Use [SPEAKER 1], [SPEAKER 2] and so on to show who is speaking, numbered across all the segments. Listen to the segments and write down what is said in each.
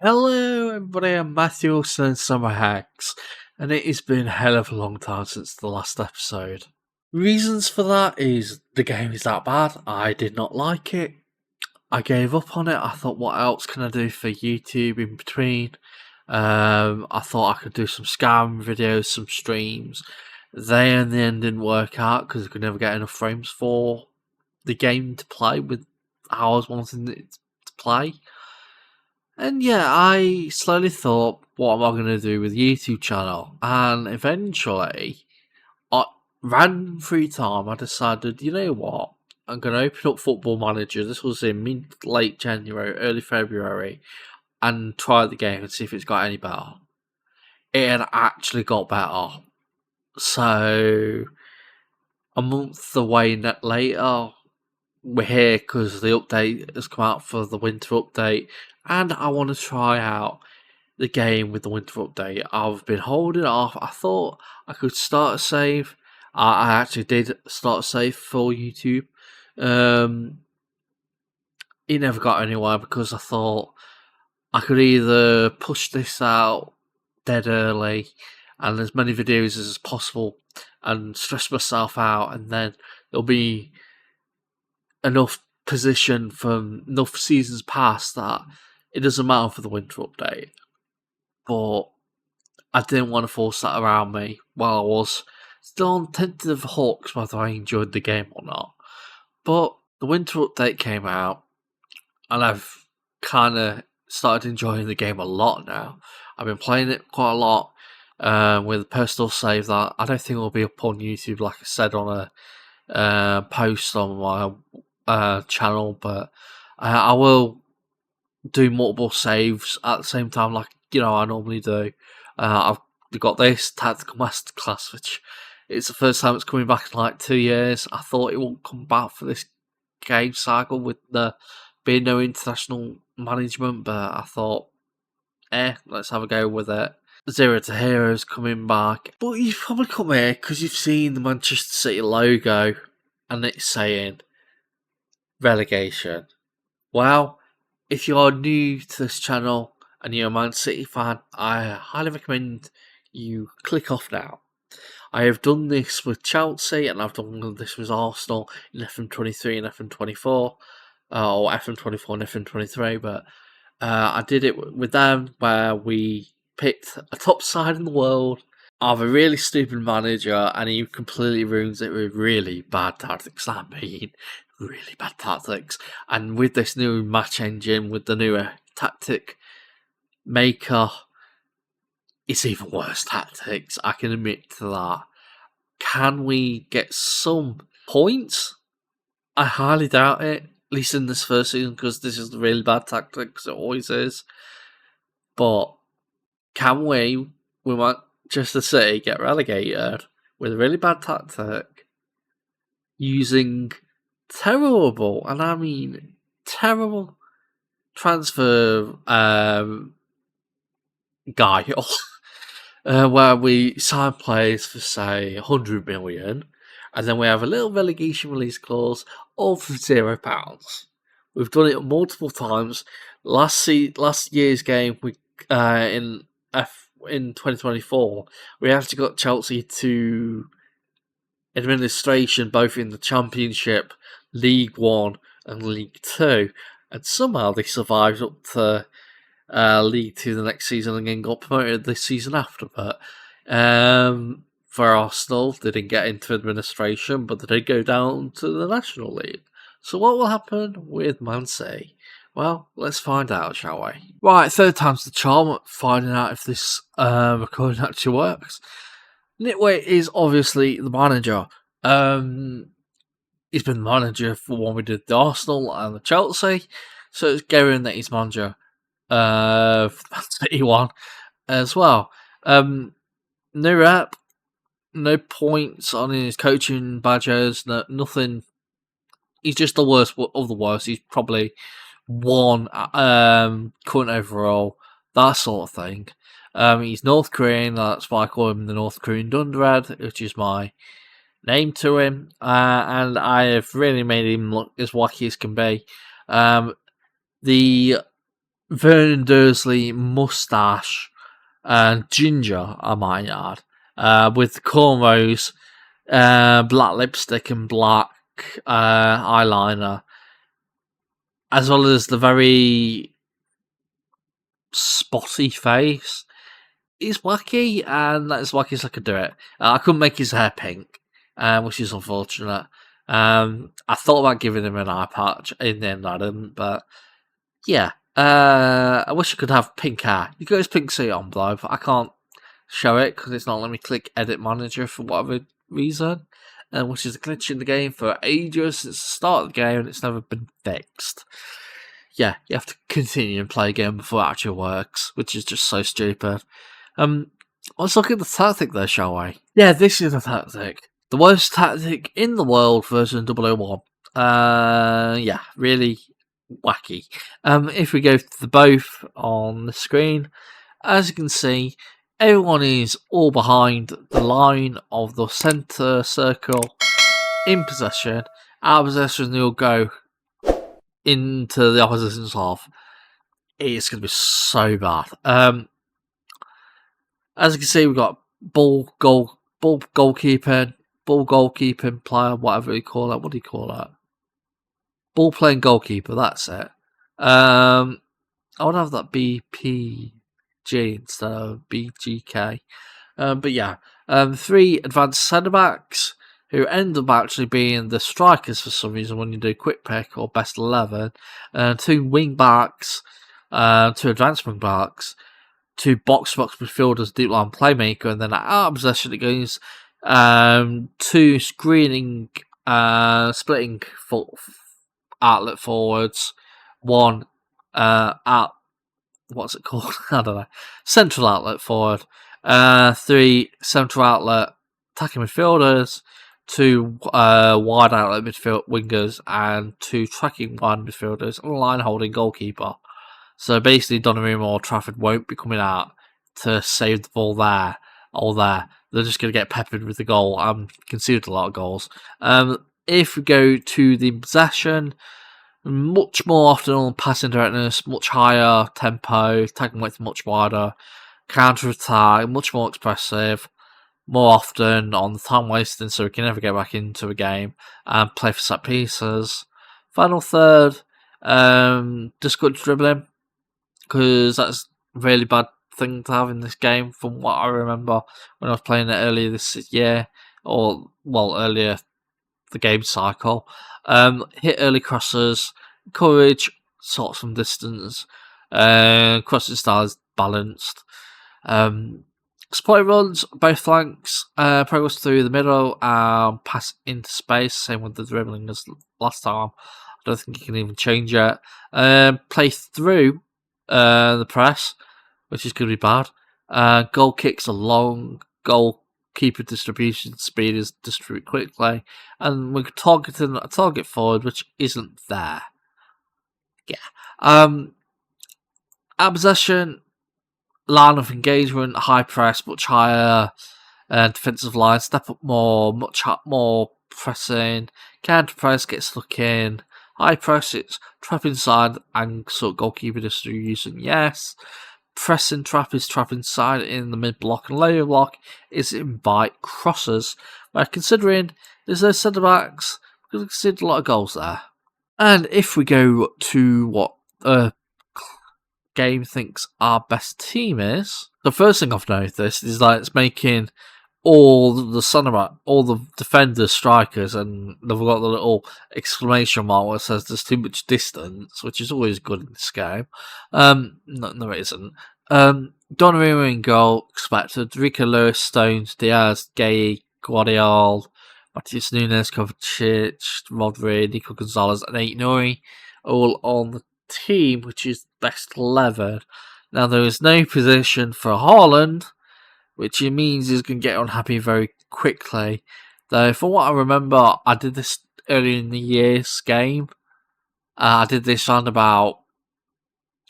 [SPEAKER 1] Hello, everybody. I'm Matthew Wilson, Summer Hacks, and it has been a hell of a long time since the last episode. Reasons for that is the game is that bad. I did not like it. I gave up on it. I thought, what else can I do for YouTube in between? I thought I could do some scam videos, some streams. They in the end didn't work out because I could never get enough frames for the game to play with how I was wanting it to play. And yeah, I slowly thought, what am I going to do with YouTube channel? And eventually, I random free time, I decided, you know what? I'm going to open up Football Manager. This was in late January, early February, and try the game and see if it's got any better. It had actually got better. So, a month away later, we're here because the update has come out for the winter update, and I want to try out the game with the winter update. I've been holding off. I thought I could start a save. I actually did start a save for YouTube. It never got anywhere because I thought I could either push this out dead early and as many videos as possible and stress myself out, and then there'll be enough position from enough seasons past that it doesn't matter for the winter update. But I didn't want to force that around me while I was still on tentative hooks whether I enjoyed the game or not. But the winter update came out, and I've kind of started enjoying the game a lot now. I've been playing it quite a lot with a personal save that I don't think will be up on YouTube, like I said on a post on my channel, but I will do multiple saves at the same time, like I normally do. I've got this Tactical Masterclass, which it's the first time it's coming back in like 2 years. I thought it won't come back for this game cycle with there being no international management, but I thought, let's have a go with it. Zero to Heroes coming back. But you've probably come here because you've seen the Manchester City logo and it's saying relegation. Well, if you're new to this channel and you're a Man City fan, I highly recommend you click off now. I have done this with Chelsea and I've done this with Arsenal in FM23 and FM24, or FM24 and FM23, but I did it with them where we picked a top side in the world of a really stupid manager and he completely ruins it with really bad tactics. I mean, really bad tactics. And with this new match engine, with the newer tactic maker, it's even worse tactics. I can admit to that. Can we get some points? I highly doubt it, at least in this first season, because this is really bad tactics. It always is. But can we Manchester City get relegated with a really bad tactic using terrible, and I mean terrible, transfer guile, where we sign players for say 100 million, and then we have a little relegation release clause of £0. We've done it multiple times. Last year's game, we in 2024, we actually got Chelsea to administration both in the Championship, League One, and League Two, and somehow they survived up to League Two the next season and then got promoted this season after. But for Arsenal, they didn't get into administration, but they did go down to the National League. So what will happen with Man City? Well, let's find out, shall we? Right, third time's the charm at finding out if this recording actually works. Nit Wit is obviously the manager. He's been the manager for when we did the Arsenal and the Chelsea, so it's going that he's manager for the City one as well. No rep, no points on his coaching badges, nothing. He's just the worst of the worst. He's probably one current overall, that sort of thing. He's North Korean, that's why I call him the North Korean Dunderhead, which is my name to him, and I have really made him look as wacky as can be. The Vernon Dursley moustache and ginger, I might add, with cornrows, black lipstick and black eyeliner, as well as the very spotty face. He's wacky, and that's wacky as I could do it. I couldn't make his hair pink, which is unfortunate. I thought about giving him an eye patch, in the end I didn't, but yeah. I wish I could have pink hair. You got his pink suit on, though, but I can't show it because it's not letting me click Edit Manager for whatever reason, which is a glitch in the game for ages since the start of the game, and it's never been fixed. Yeah, you have to continue and play again before it actually works, which is just so stupid. Let's look at the tactic there, shall we? Yeah, this is the tactic. The worst tactic in the world version 001. Yeah, really wacky. If we go to the both on the screen, as you can see, everyone is all behind the line of the centre circle in possession. Out of possession, they'll go into the opposition's half. It's going to be so bad. As you can see, we've got ball goalkeeping player, whatever you call that. What do you call that? Ball playing goalkeeper. That's it. I would have that BPG instead of BGK. But yeah, 3 advanced centre backs who end up actually being the strikers for some reason when you do quick pick or best 11. 2 wing backs, 2 advanced wing backs, 2 box-to-box midfielders, deep line playmaker, and then out of possession it goes 2 screening, splitting outlet forwards, 1 out. What's it called? I don't know. Central outlet forward, 3 central outlet attacking midfielders, 2 wide outlet midfield wingers, and 2 tracking wide midfielders, and a line holding goalkeeper. So basically, Donnarumma or Trafford won't be coming out to save the ball there or there. They're just going to get peppered with the goal and conceded a lot of goals. If we go to the possession, much more often on passing directness, much higher tempo, tagging width much wider, counter attack, much more expressive, more often on the time wasting so we can never get back into a game and play for set pieces. Final third, just good dribbling, because that's a really bad thing to have in this game from what I remember when I was playing it earlier this year, or well, earlier the game cycle. Hit early crosses, courage, sorts from distance, crossing style is balanced. Support runs, both flanks, progress through the middle, pass into space, same with the dribbling as last time. I don't think you can even change it. Play through the press, which is going to be bad. Goal kicks are long, goalkeeper distribution speed is distribute quickly, and we're targeting a target forward which isn't there. Yeah. Possession, line of engagement, high press, much higher, defensive line, step up more, much more pressing, counter press, get stuck in, high press, it's trap inside and sort of goalkeeper distribution, yes. Pressing trap is trap inside in the mid block, and lower block is invite crosses. Where considering there's no centre backs, we're going to concede a lot of goals there. And if we go to what game thinks our best team is, the first thing I've noticed is that it's making all the centre back, all the defenders strikers, and they've got the little exclamation mark where it says there's too much distance, which is always good in this game. No, it isn't. Donnarumma in goal, expected. Rico Lewis, Stones, Diaz, Gay, Guardiola, Matias Nunes, Kovacic, Rodri, Nico Gonzalez, and Aït-Nouri, all on the team, which is best 11. Now, there is no position for Haaland, which means he's going to get unhappy very quickly. Though, from what I remember, I did this earlier in the year's game. I did this around about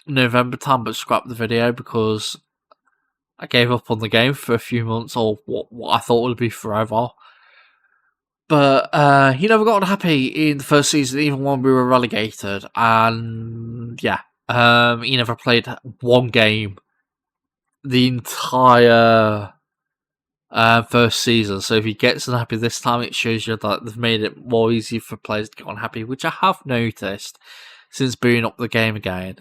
[SPEAKER 1] November time, but scrapped the video because I gave up on the game for a few months, or what I thought would be forever. But he never got unhappy in the first season, even when we were relegated. And yeah, He never played one game the entire first season. So if he gets unhappy this time, it shows you that they've made it more easy for players to get unhappy, which I have noticed since booting up the game again.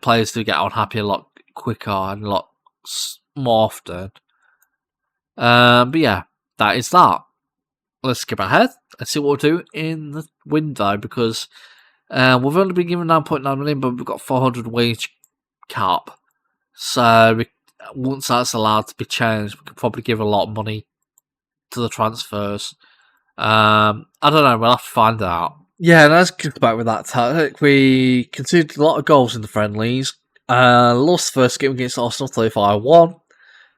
[SPEAKER 1] Players do get unhappy a lot quicker and a lot more often. But yeah, that is that. Let's skip ahead and see what we'll do in the window, because we've only been given 9.9 million, but we've got 400 wage cap. So once that's allowed to be changed, we could probably give a lot of money to the transfers. I don't know, we'll have to find out. Yeah, let's get back with that tactic. We conceded a lot of goals in the friendlies. Lost the first game against Arsenal 35-1,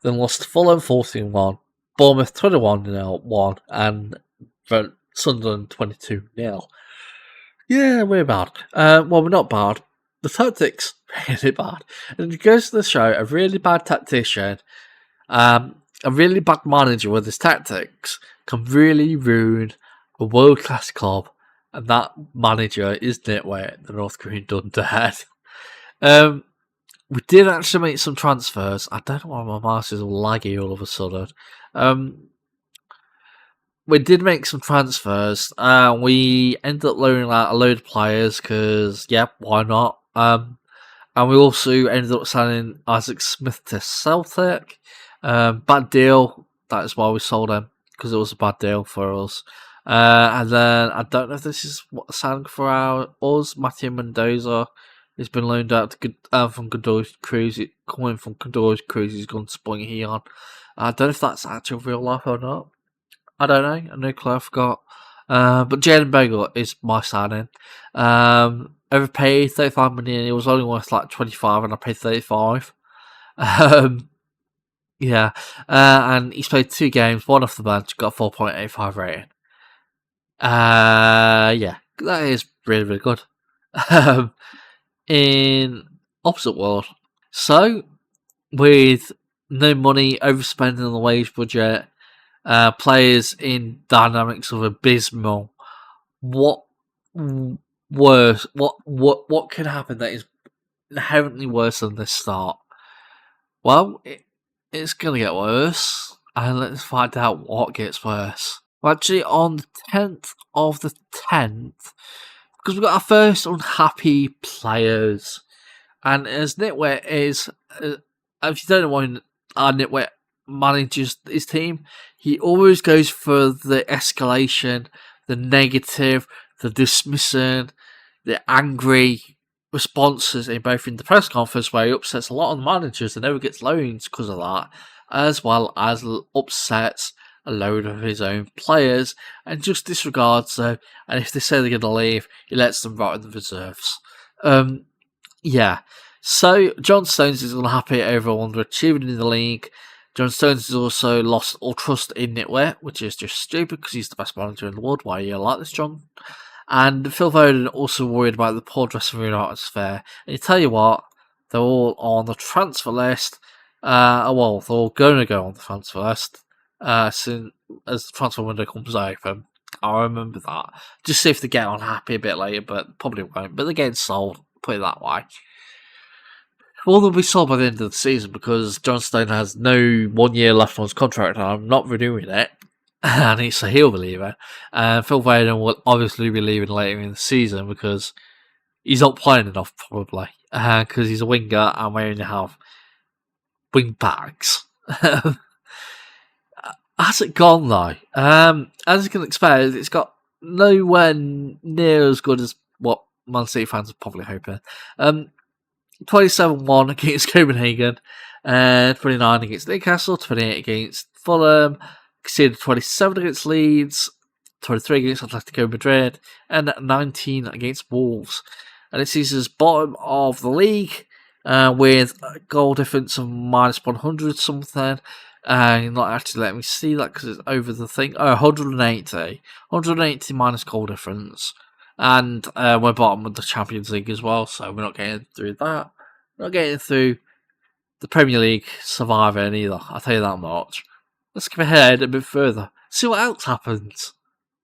[SPEAKER 1] then lost to Fulham 14-1, Bournemouth 21-1, and Sunderland 22-0. Yeah, we're bad. Well, we're not bad. The tactics really bad. And it goes to the show, a really bad tactician, a really bad manager with his tactics can really ruin a world-class club, and that manager is Nit Wit, the North Korean Dunderhead. We did actually make some transfers. I don't know why my mouse is all laggy all of a sudden. We did make some transfers. We ended up loaning out a load of players because, yeah, why not? And we also ended up signing Isaac Smith to Celtic. Bad deal. That is why we sold him, because it was a bad deal for us. And then I don't know if this is what signing for us. Matthew Mendoza has been loaned out to from Godoy's Cruise. Coming from Godoy's Cruise, he's gone to Spring Heon. I don't know if that's actual real life or not. I don't know. I know Claire forgot. But Jaden Bagel is my signing. Overpaid 35 million. It was only worth like 25, and I paid 35. Yeah. And he's played 2 games, 1 off the bench, got a 4.85 rating. Yeah, that is really, really good. In opposite world. So, with no money, overspending on the wage budget, players in dynamics of abysmal, what worse? What can happen that is inherently worse than this start? Well, it's gonna get worse, and let's find out what gets worse. Well, actually, on the 10th of the 10th, because we've got our first unhappy players, and as Nit Wit is, if you don't know why Nit Wit manages his team, he always goes for the escalation, the negative, the dismissing, the angry responses in both in the press conference, where he upsets a lot of the managers and never gets loans because of that, as well as upsets a load of his own players and just disregards them. And if they say they're going to leave, he lets them rot in the reserves. Yeah. So John Stones is unhappy over underachieving in the league. John Stones has also lost all trust in Nit Wit, which is just stupid because he's the best manager in the world. Why are you like this, John? And Phil Foden also worried about the poor dressing room atmosphere. And you tell you what, they're all on the transfer list. Well, they're all going to go on the transfer list soon as the transfer window comes open. I remember that. Just see if they get unhappy a bit later, but probably won't. But they're getting sold, put it that way. Well, they'll be sold by the end of the season because John Stone has no 1 year left on his contract, and I'm not renewing it. And so he'll be leaving. And Phil Foden will obviously be leaving later in the season because he's not playing enough, probably. Because he's a winger and we only have wing backs. Has it gone though? As you can expect, it's got nowhere near as good as what Man City fans are probably hoping. 27-1 against Copenhagen, 29 against Newcastle, 28 against Fulham, conceded 27 against Leeds, 23 against Atletico Madrid, and 19 against Wolves. And it sees us bottom of the league with a goal difference of minus 100 something. Not actually let me see that because it's over the thing. 180. 180 minus goal difference. And we're bottom of the Champions League as well, so we're not getting through that. We're not getting through the Premier League surviving either, I'll tell you that much. Let's skip ahead a bit further, see what else happens.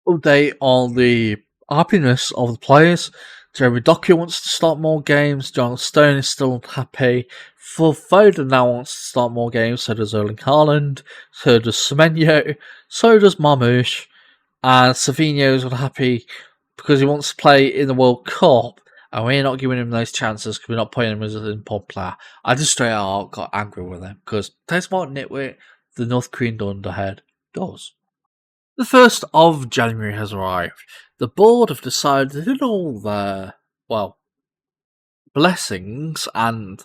[SPEAKER 1] Update on the happiness of the players. Jeremy Doku wants to start more games. John Stone is still unhappy. Phil Foden now wants to start more games. So does Erling Haaland. So does Semenyo. So does Marmoush. And Savinho is unhappy because he wants to play in the World Cup. And we're not giving him those chances because we're not putting him as an important player. I just straight out got angry with him because that's what Nit Wit, the North Korean Dunderhead, does. The 1st of January has arrived. The board have decided in all their, blessings and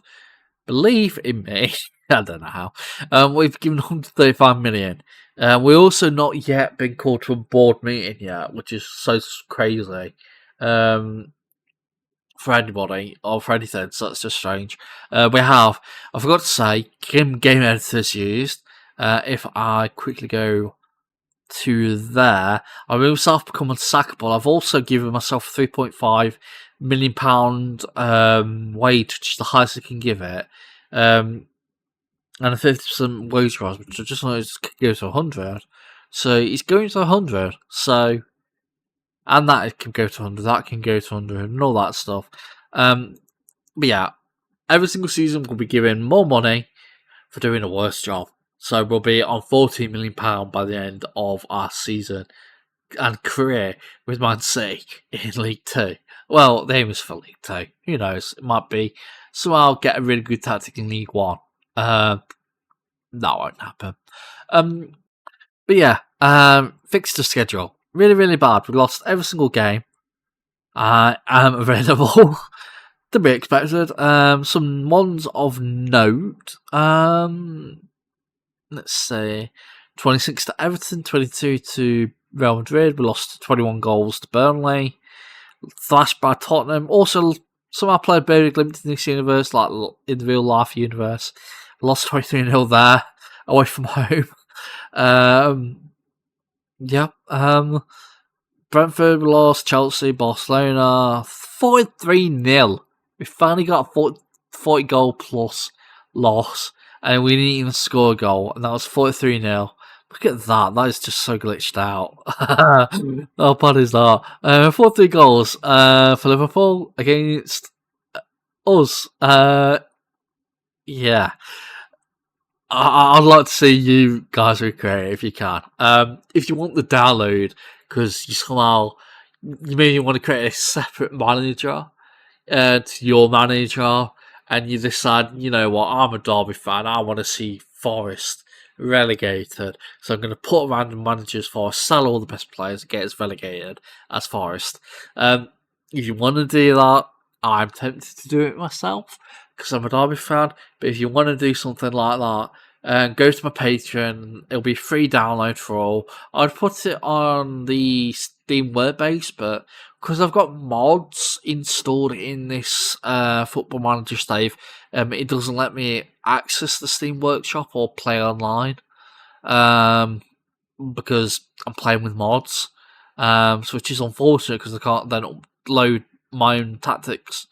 [SPEAKER 1] belief in me, I don't know how, we've given 135 million. We also not yet been called to a board meeting yet, which is so crazy for anybody or for anything, so that's just strange. We have, I forgot to say, game editors used. If I quickly go to there, I made myself become unsackable. I've also given myself £3.5 million wage, which is the highest I can give it, and a 50% wage rise, which I just noticed could go to 100. So he's going to 100. So, and that can go to 100, that can go to 100, and all that stuff. But yeah, every single season we'll be given more money for doing a worse job. So we'll be on £14 million by the end of our season and career with Man City in League 2. Well, the aim is for League 2. Who knows? It might be somehow get a really good tactic in League 1. That won't happen. But yeah, fixture schedule. Really, really bad. We lost every single game. I am available. To be expected. Some ones of note. Let's see. 26 to Everton, 22 to Real Madrid. We lost 21 goals to Burnley. Thrashed by Tottenham. Also, somehow played very limited in this universe, like in the real life universe. Lost 23-0 there, away from home. Brentford lost, Chelsea, Barcelona, 43-0. We finally got a 40 goal plus loss, and we didn't even score a goal, and that was 43-0. Look at that, that is just so glitched out. How bad is that? 43 goals for Liverpool against us. Yeah. I'd like to see you guys recreate if you can. If you want the download, because you somehow you maybe want to create a separate manager to your manager, and you decide, you know what, I'm a Derby fan, I want to see Forest relegated, so I'm going to put random managers for, sell all the best players, and get us relegated as Forest. If you want to do that, I'm tempted to do it myself because I'm a Derby fan. But if you want to do something like that, go to my Patreon. It'll be free download for all. I'd put it on the Steam web base, but because I've got mods installed in this Football Manager save, it doesn't let me access the Steam Workshop or play online because I'm playing with mods, which is unfortunate because I can't then upload my own tactics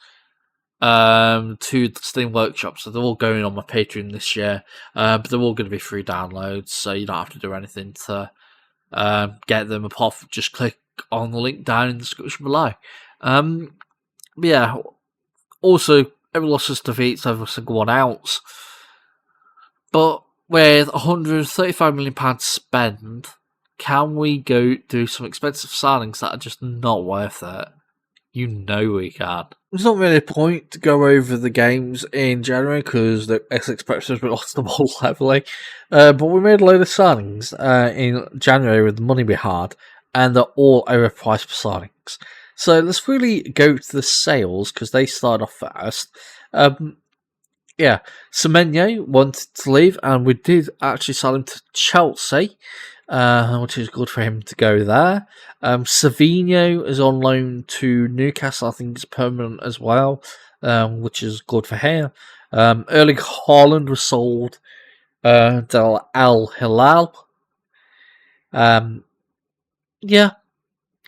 [SPEAKER 1] to the Steam Workshop, so they're all going on my Patreon this year, but they're all going to be free downloads, so you don't have to do anything to get them apart from just click on the link down in the description below. But yeah, also every loss is defeats every single one else, but with £135 million spend, can we go do some expensive signings that are just not worth it? You know we can. There's not really a point to go over the games in January because the expectations we lost them all heavily. But we made a load of signings in January with the money we had, and they're all overpriced signings. So let's really go to the sales because they start off first. Semenyo wanted to leave, and we did actually sell him to Chelsea, which is good for him to go there. Savinho is on loan to Newcastle. I think it's permanent as well, which is good for him. Erling Haaland was sold to Al Hilal.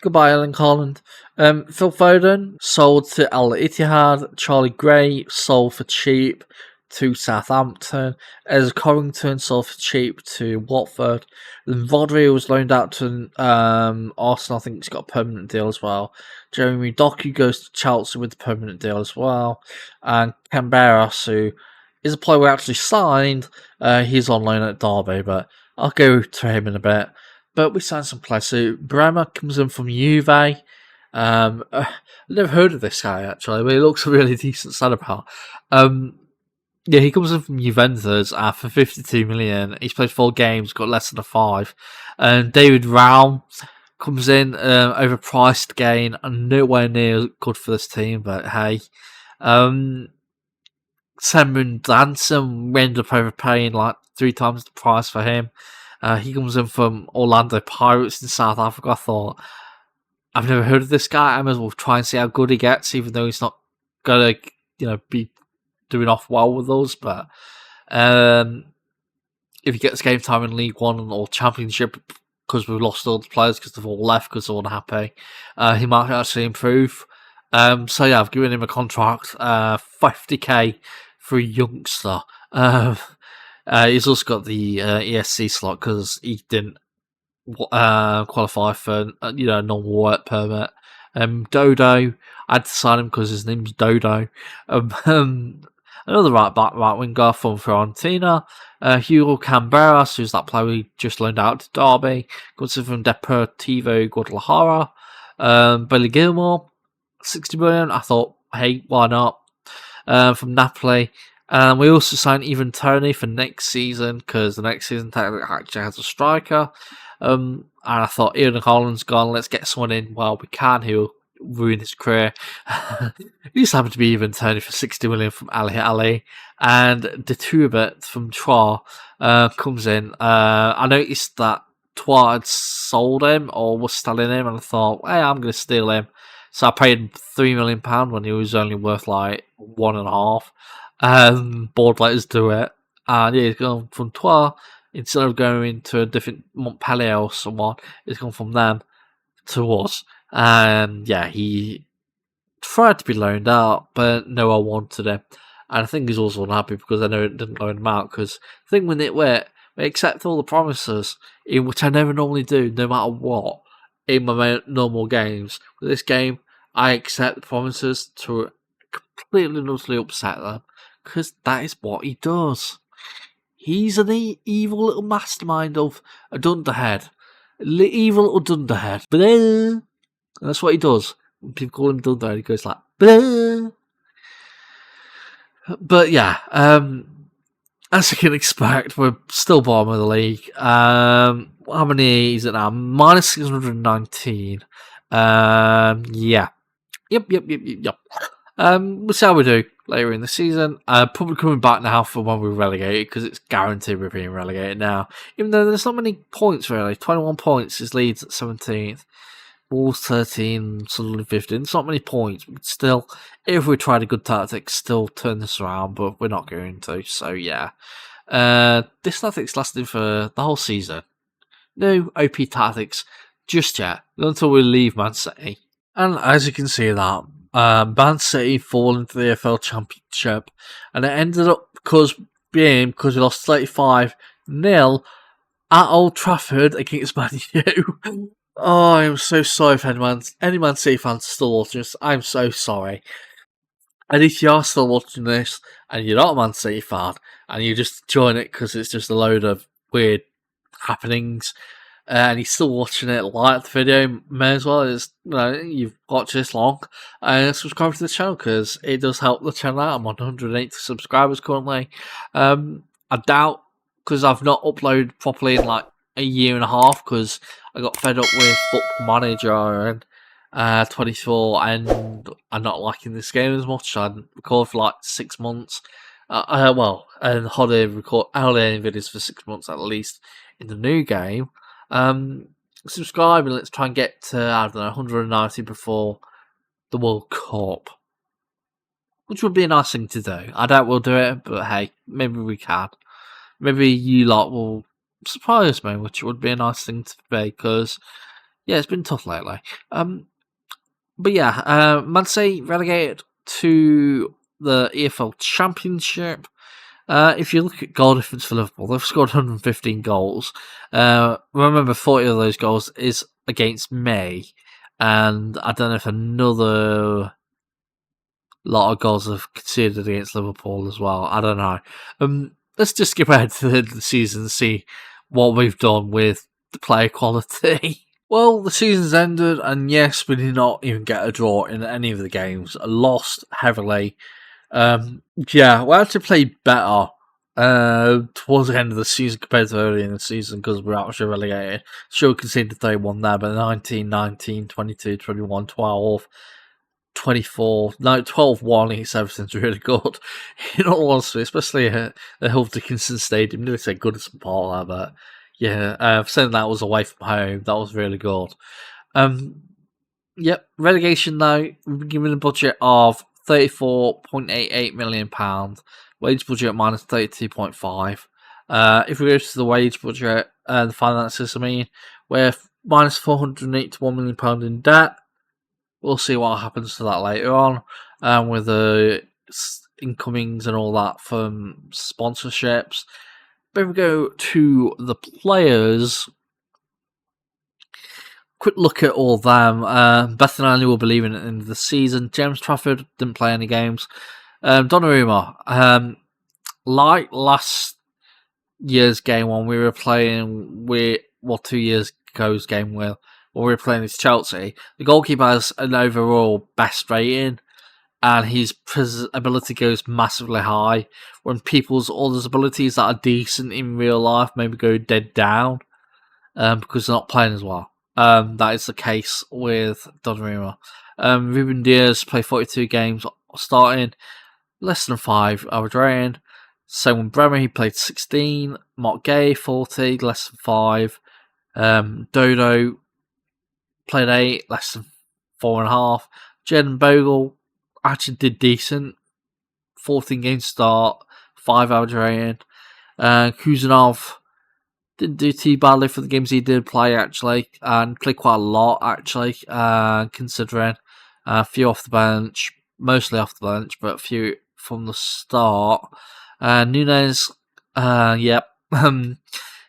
[SPEAKER 1] Goodbye, Erling Haaland. Phil Foden sold to Al Ittihad. Charlie Gray sold for cheap to Southampton. As Corrington sold for cheap to Watford. Then Rodri was loaned out to Arsenal. I think he's got a permanent deal as well. Jeremy Doku goes to Chelsea with a permanent deal as well. And Canberras, who is a player we actually signed, he's on loan at Derby, but I'll go to him in a bit. But we signed some players. So Bremer comes in from Juve. I've never heard of this guy actually, but he looks a really decent centre back. Yeah, he comes in from Juventus for 52 million. He's played 4 games, got less than a 5. And David Raum comes in overpriced again, and nowhere near good for this team. But hey, Simon Danson, we ended up overpaying like 3 times the price for him. He comes in from Orlando Pirates in South Africa. I thought, I've never heard of this guy. I might as well try and see how good he gets, even though he's not gonna, be doing off well with us. But if he gets game time in League One or Championship, because we've lost all the players because they've all left because they're unhappy, he might actually improve. So yeah, I've given him a contract, 50k for a youngster. He's also got the ESC slot because he didn't qualify for a normal work permit. Dodo, I had to sign him because his name's Dodo. Another right winger from Fiorentina, Hugo Camberas, who's that player we just loaned out to Derby, comes in from Deportivo Guadalajara. Billy Gilmore, 60 million. I thought, hey, why not? From Napoli. We also signed Ivan Toney for next season because the next season actually has a striker. And I thought, Ian Holland's gone, let's get someone in while we can who'll ruin his career. He just happened to be Ivan Toney for 60 million from Ali Ali. And Detubert from Troyes comes in. I noticed that Troyes had sold him or was selling him, and I thought, hey, I'm going to steal him. So I paid him £3 million when he was only worth like 1.5. Board letters do it. And yeah, he's gone from Troyes. Instead of going to a different Montpellier or someone, he's gone from them to us. And yeah, he tried to be loaned out, but no one wanted him. And I think he's also unhappy because I know it didn't loan him out. Because the thing with Nit Wit, we accept all the promises, in which I never normally do, no matter what, in my normal games. With this game, I accept the promises to completely and utterly upset them, because that is what he does. He's an evil little mastermind of a Dunderhead. Evil little Dunderhead. Blah. That's what he does. When people call him Dunderhead, he goes like, blah. But yeah, as you can expect, we're still bottom of the league. How many is it now? Minus 619. Yeah. Yep. We'll see how we do later in the season. Probably coming back now for when we're relegated, because it's guaranteed we're being relegated now. Even though there's not many points really. 21 points is Leeds at 17th. Wolves 13, Sunderland 15. It's not many points. But still, if we tried a good tactic, still turn this around, but we're not going to. So yeah. This tactic's lasting for the whole season. No OP tactics just yet. Not until we leave Man City. And as you can see that, Man City fall into the EFL Championship, and it ended up because we lost 35-0 at Old Trafford against Man U. Oh, I'm so sorry for any Man City fans still watching this. I'm so sorry. And if you are still watching this and you're not a Man City fan and you just join it because it's just a load of weird happenings, and you're still watching it, like the video, may as well, you've watched this long, and subscribe to the channel because it does help the channel out. I'm on 180 subscribers currently. I doubt, because I've not uploaded properly in like a year and a half, because I got fed up with Football Manager and 24, and I'm not liking this game as much. I recorded for like 6 months. And holiday videos for 6 months at least in the new game. Subscribe and let's try and get to, 190 before the World Cup, which would be a nice thing to do. I doubt we'll do it, but hey, maybe we can. Maybe you lot will surprise me, which would be a nice thing to be, because yeah, it's been tough lately. But yeah, Man City relegated to the EFL Championship. If you look at goal difference for Liverpool, they've scored 115 goals. Remember, 40 of those goals is against May, and I don't know if another lot of goals have conceded against Liverpool as well. I don't know. Let's just skip ahead to the end of the season and see what we've done with the player quality. Well, the season's ended, and yes, we did not even get a draw in any of the games. Lost heavily. Yeah, we actually played better towards the end of the season compared to early in the season because we were actually relegated. Sure, conceded 31 there, but 19, 19, 22, 21, 12, 24, no, 12-1, it's everything's really good. In all honesty, especially at the Hull Dickinson Stadium, nearly say good as some part there, but yeah, saying that was away from home, that was really good. Yep, relegation though, we've been given a budget of £34.88 million, wage budget minus 32.5. If we go to the wage budget, the finances, we're minus £481 million in debt. We'll see what happens to that later on, with the incomings and all that from sponsorships. But if we go to the players, quick look at all of them. Beth and I will believe in the end of the season. James Trafford didn't play any games. Donnarumma, like last year's game when we were playing 2 years ago's game when we were playing as Chelsea, the goalkeeper has an overall best rating, and his ability goes massively high. When people's others' abilities that are decent in real life maybe go dead down, because they're not playing as well. That is the case with Donnarumma. Ruben Diaz played 42 games starting, less than 5 average rating. Same with Bremer, he played 16. Mark Gay, 40, less than 5. Dodo played 8, less than 4.5. Jaden Bogle actually did decent. 14 game start, 5 average rating. Kuzanov didn't do too badly for the games he did play, actually, and played quite a lot, actually, considering a few off the bench, mostly off the bench, but a few from the start. Nunes, yep.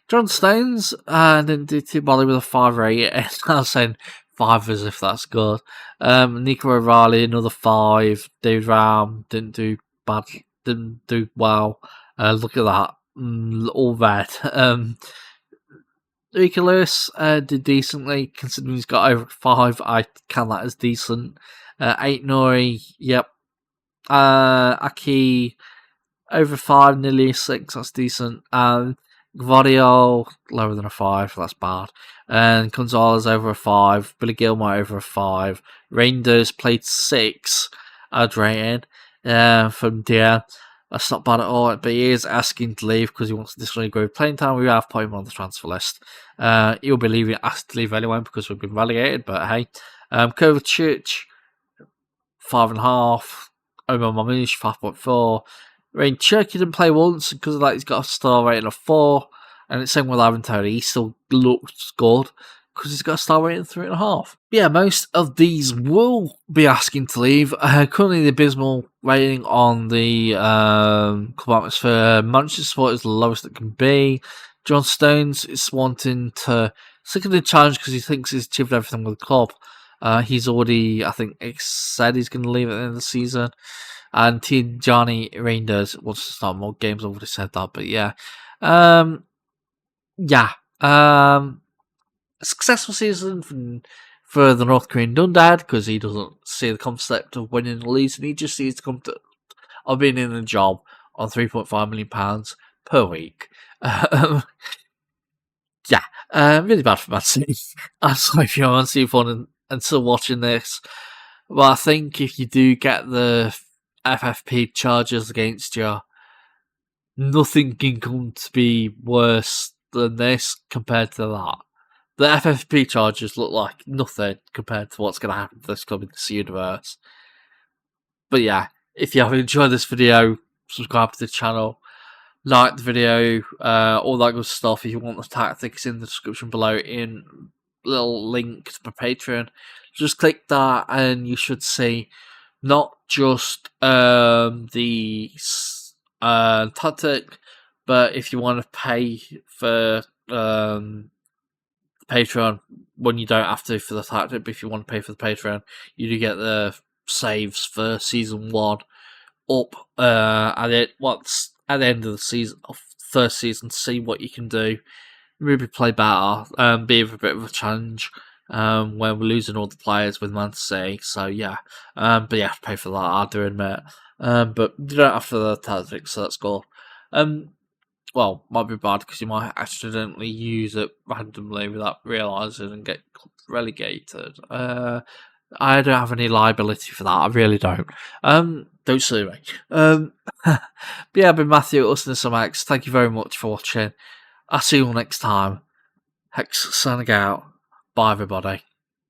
[SPEAKER 1] John Stones didn't do too badly with a 5 rate. I was saying 5 as if that's good. Nico O'Reilly, another 5. David Ram didn't do bad, didn't do well. Look at that. All red. Rico Lewis did decently, considering he's got over 5. I count that as decent. 8 Nori, yep. Aki, over 5, nearly a 6, that's decent. Gvardiol, lower than a 5, that's bad. And Gonzalez over a 5. Billy Gilmore over a 5. Reinders played 6, I'd rating, from Dia. That's not bad at all, but he is asking to leave because he wants additional growth playing time. We have put him on the transfer list. He'll be leaving, asked to leave anyway because we've been relegated, but hey. Kovacic, 5.5. Omar Mamouche, 5.4. Rain Cherky didn't play once because of that. He's got a star rating of 4. And it's same with Aaron Tony. He still looks good because he's got a star rating of 3.5. Yeah, most of these will be asking to leave. Currently, the abysmal rating on the club atmosphere, Manchester Sport is the lowest it can be. John Stones is wanting to stick in the challenge because he thinks he's achieved everything with the club. He's already, I think, said he's going to leave at the end of the season. And Johnny Reinders wants to start more games. I've already said that, but yeah. A successful season for the North Korean Dunderhead because he doesn't see the concept of winning the league and he just sees the concept of being in a job on £3.5 million per week. Really bad for Man City. I'm sorry if you're Man City fan and still watching this. But I think if you do get the FFP charges against you, nothing can come to be worse than this compared to that. The FFP charges look like nothing compared to what's going to happen to this club in this universe. But yeah, if you have enjoyed this video, subscribe to the channel, like the video, all that good stuff. If you want the tactics in the description below, in little link to my Patreon, just click that and you should see not just the tactic, but if you want to pay for Patreon, when you don't have to for the tactic, but if you want to pay for the Patreon, you do get the saves for season 1 up at the end of the season, of first season, to see what you can do, maybe play better, be a bit of a challenge. When we're losing all the players with Man City, so yeah, but you have to pay for that, I do admit. But you don't have to the tactics, so that's cool. Well, might be bad because you might accidentally use it randomly without realising and get relegated. I don't have any liability for that. I really don't. Don't sue me. But yeah, I've been Matthew, listening to some X. Thank you very much for watching. I'll see you all next time. Hex signing out. Bye, everybody.